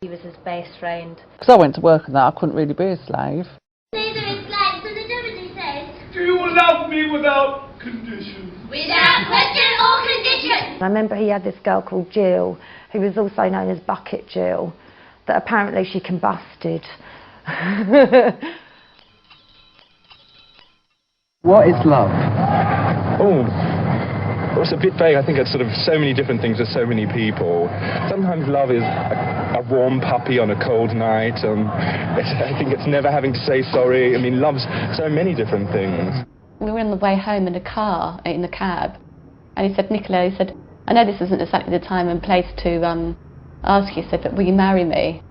He was his best friend. Because I went to work and that, I couldn't really be a slave. Neither is slave, so the difference says, do you love me without conditions? without question or condition. I remember he had this girl called Jill, who was also known as Bucket Jill, that apparently she combusted. What is love? Oh, well, it's a bit vague. I think it's sort of so many different things to so many people. Sometimes love is a warm puppy on a cold night. I think it's never having to say sorry. I mean, love's so many different things. We were on the way home in a car, in the cab, and he said, Nicola, he said, I know this isn't exactly the time and place to ask you, he said, but will you marry me?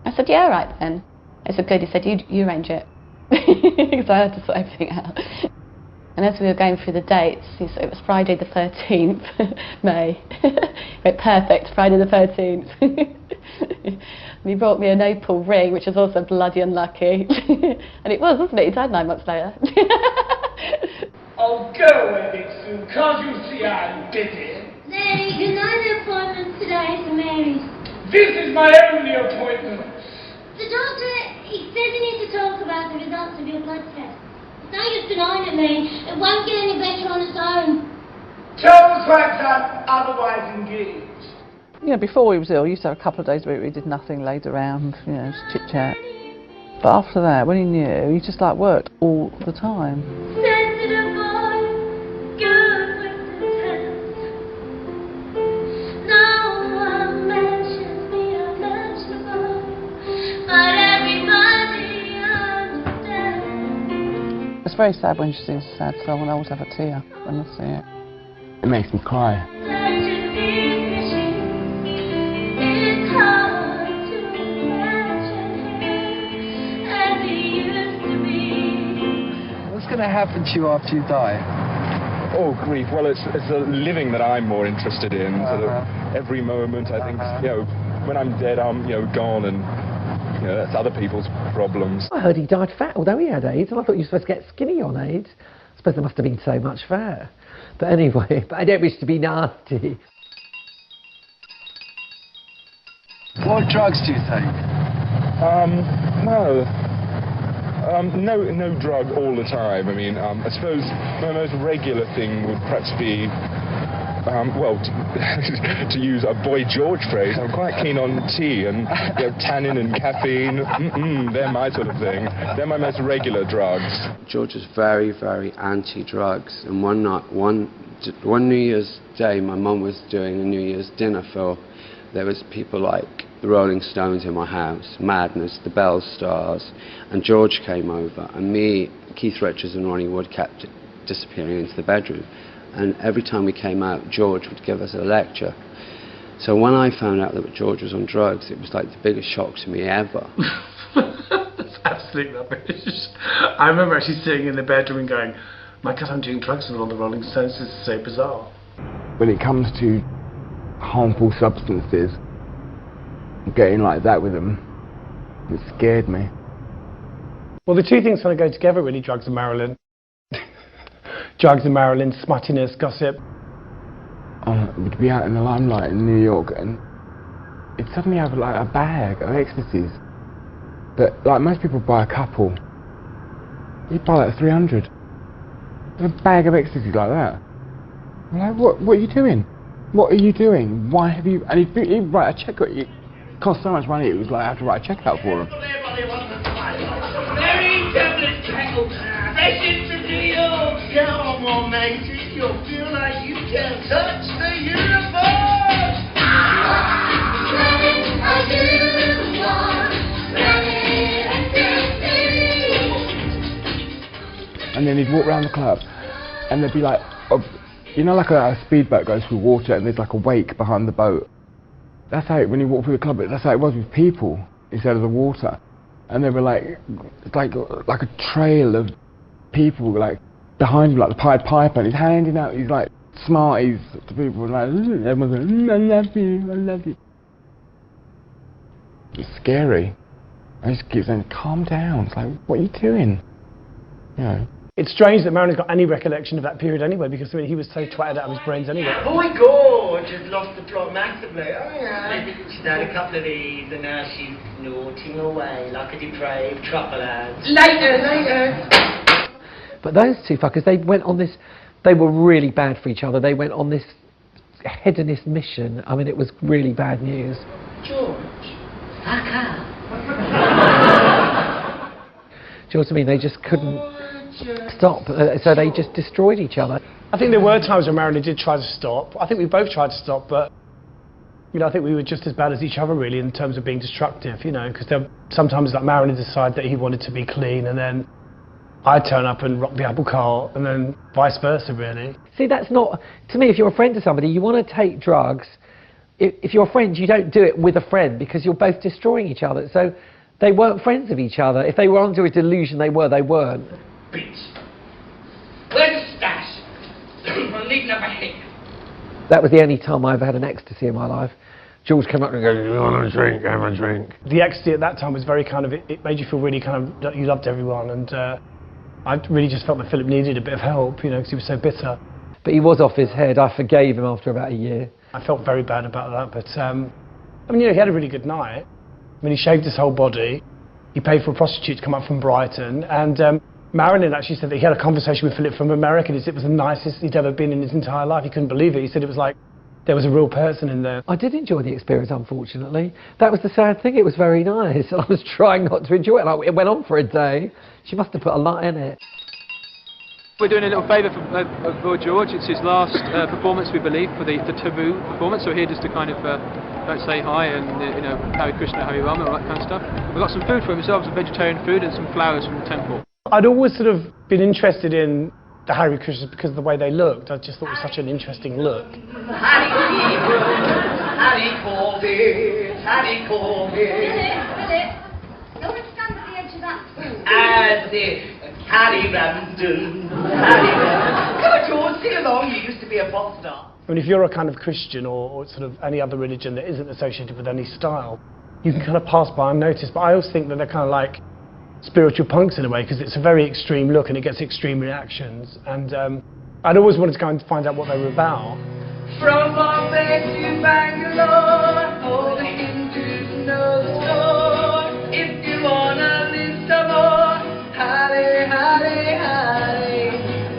I said, yeah, all right then. I said, good. He said, you arrange it. Because I had to sort everything out. And as we were going through the dates, it was Friday the 13th, May. Went perfect, Friday the 13th. And he brought me an opal ring, which was also bloody unlucky. And it was, wasn't it? He died 9 months later. Oh, go away, Vixen. Can't you see I'm busy? Larry, you know the appointment today for Mary's. This is my only appointment. The doctor, he says he needs to talk about the results of your blood test. It's no use denying it, me. It won't get any better on its own. Tell the quacks I'm otherwise engaged. You know, before he was ill, he used to have a couple of days where he did nothing, laid around, you know, just chit-chat. But after that, when he knew, he just like worked all the time. Sensitive boy, good with the test. No one mentions me unmentionable, but everybody understands. It's very sad when she sings a sad song, and I always have a tear when I see it. It makes me cry. It's hard to imagine him as he used to be. What's going to happen to you after you die? Oh, grief. Well, it's the living that I'm more interested in. Sort of every moment, I think, you know, when I'm dead, I'm, you know, gone, and, you know, that's other people's problems. I heard he died fat, although he had AIDS, and I thought you were supposed to get skinny on AIDS. I suppose there must have been so much fat. But anyway, but I don't wish to be nasty. What drugs do you take? No drug all the time. I mean, I suppose my most regular thing would perhaps be, well, to use a Boy George phrase, I'm quite keen on tea and, you know, tannin and caffeine. They're my sort of thing. They're my most regular drugs. George was very, very anti-drugs, and one night, one New Year's Day, my mum was doing a New Year's dinner for, there was people like the Rolling Stones in my house, Madness, the Bell Stars, and George came over, and me, Keith Richards and Ronnie Wood kept disappearing into the bedroom, and every time we came out, George would give us a lecture. So when I found out that George was on drugs, it was like the biggest shock to me ever. That's absolute rubbish. I remember actually sitting in the bedroom and going, my God, I'm doing drugs and all the Rolling Stones. This is so bizarre. When it comes to harmful substances, getting like that with them, it scared me. Well, the two things kind of go together, really, drugs and Marilyn. Drugs and Marilyn, smuttiness, gossip. We'd be out in the limelight in New York, and it'd suddenly have like a bag of ecstasies. But like most people buy a couple, you'd buy like 300. A bag of ecstasy like that. I'm like, what are you doing? What are you doing? Why have you... And he'd write a check. It cost so much money, it was like I have to write a check out for him. Very devilish tangle. Fresh into New York. Come on, matey. You'll feel like you can touch the universe. And then he'd walk around the club, and there'd be like, you know, like a speedboat goes through water, and there's like a wake behind the boat. That's how, when you walk through the club, that's how it was with people instead of the water. And they were like, it's like a trail of people like behind him, like the Pied Piper, and he's handing out these like smarties to people, and like everyone's like, I love you, I love you. It's scary. I just keep saying, calm down. It's like, what are you doing? You know. It's strange that Marilyn's got any recollection of that period anyway, because I mean, he was so twatted out of his brains anyway. Boy George! George has lost the plot massively. Oh yeah. She's had a couple of these and now she's snorting away like a depraved truffle ant. Later. But those two fuckers, they went on this, they were really bad for each other. They went on this hedonist mission. I mean, it was really bad news. George, fuck up. Do you know what I mean? They just couldn't stop, so they just destroyed each other. I think there were times when Marilyn did try to stop. I think we both tried to stop, but you know, I think we were just as bad as each other really in terms of being destructive, you know, because sometimes like Marilyn decided that he wanted to be clean and then I'd turn up and rock the apple cart and then vice versa really. See, that's not, to me, if you're a friend to somebody, you want to take drugs. If you're a friend, you don't do it with a friend because you're both destroying each other. So they weren't friends of each other. If they were under a delusion, they weren't. Bitch. Where's the stash? I'm leaving up a head. That was the only time I ever had an ecstasy in my life. George came up and goes, "You want a drink? Have a drink." The ecstasy at that time was very kind of, it made you feel really kind of, that you loved everyone, and I really just felt that Philip needed a bit of help, you know, because he was so bitter. But he was off his head. I forgave him after about a year. I felt very bad about that, but I mean, you know, he had a really good night. I mean, he shaved his whole body. He paid for a prostitute to come up from Brighton, and Marilyn actually said that he had a conversation with Philip from America. He said it was the nicest he'd ever been in his entire life. He couldn't believe it. He said it was like there was a real person in there. I did enjoy the experience, unfortunately. That was the sad thing. It was very nice. I was trying not to enjoy it. Like, it went on for a day. She must have put a lot in it. We're doing a little favour for George. It's his last performance, we believe, for the Taboo performance. So we're here just to kind of say hi and you know, Hare Krishna, Hare Rama, all that kind of stuff. We've got some food for himself, some vegetarian food and some flowers from the temple. I'd always sort of been interested in the Hare Krishnas because of the way they looked. I just thought it was such an interesting look. Hare Corbett, Hare Corbett. Philip, don't stand at the edge of that pool. As if Harry Ramsden, Harry Ramsden. Come on, George, sing along. You used to be a pop star. I mean, if you're a kind of Christian or sort of any other religion that isn't associated with any style, you can kind of pass by unnoticed. But I always think that they're kind of like spiritual punks in a way, because it's a very extreme look and it gets extreme reactions. And I'd always wanted to go and find out what they were about. From Bombay to Bangalore, all the Hindus know the score. If you wanna live some more, Hare, Hare, Hare.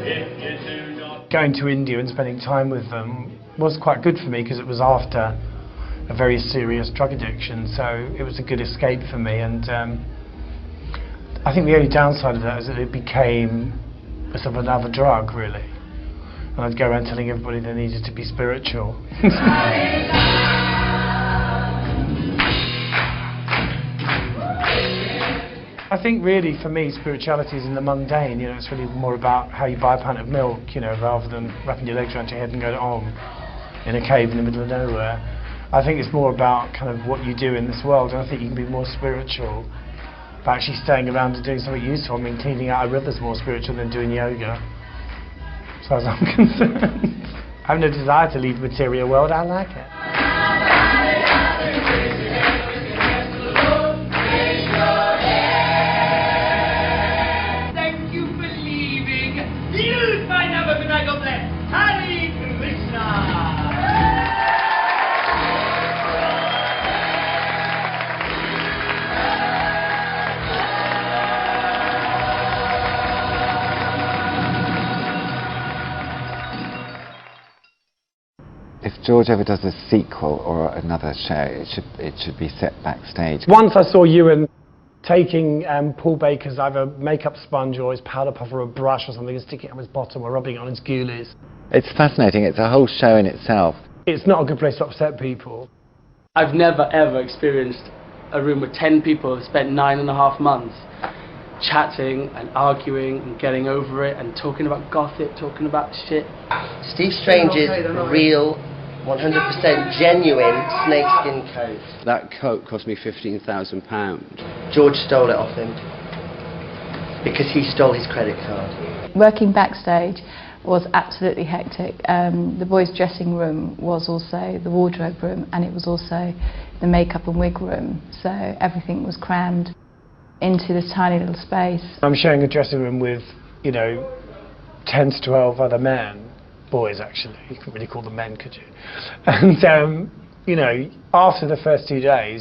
If you do not... Going to India and spending time with them was quite good for me because it was after a very serious drug addiction, so it was a good escape for me. And I think the only downside of that is that it became a sort of another drug, really. And I'd go around telling everybody they needed to be spiritual. I think really for me spirituality is in the mundane, you know, it's really more about how you buy a pint of milk, you know, rather than wrapping your legs around your head and going on in a cave in the middle of nowhere. I think it's more about kind of what you do in this world, and I think you can be more spiritual by actually staying around and doing something useful. I mean, cleaning out a river's more spiritual than doing yoga, as far as I'm concerned. I have no desire to leave the material world, I like it. Thank you for leaving. Use my number when I go bless. Hare Krishna. If George ever does a sequel or another show, it should be set backstage. Once I saw Ewan taking Paul Baker's either makeup sponge or his powder puff or a brush or something and sticking it on his bottom or rubbing it on his ghoulies. It's fascinating. It's a whole show in itself. It's not a good place to upset people. I've never ever experienced a room with 10 people who spent 9.5 months chatting and arguing and getting over it and talking about gossip, talking about shit. Steve Strange's real, 100% genuine snakeskin coat. That coat cost me £15,000. George stole it off him because he stole his credit card. Working backstage was absolutely hectic. The boys' dressing room was also the wardrobe room, and it was also the makeup and wig room, so everything was crammed into this tiny little space. I'm sharing a dressing room with, you know, 10 to 12 other men, boys actually. You couldn't really call them men, could you? And you know, after the first 2 days,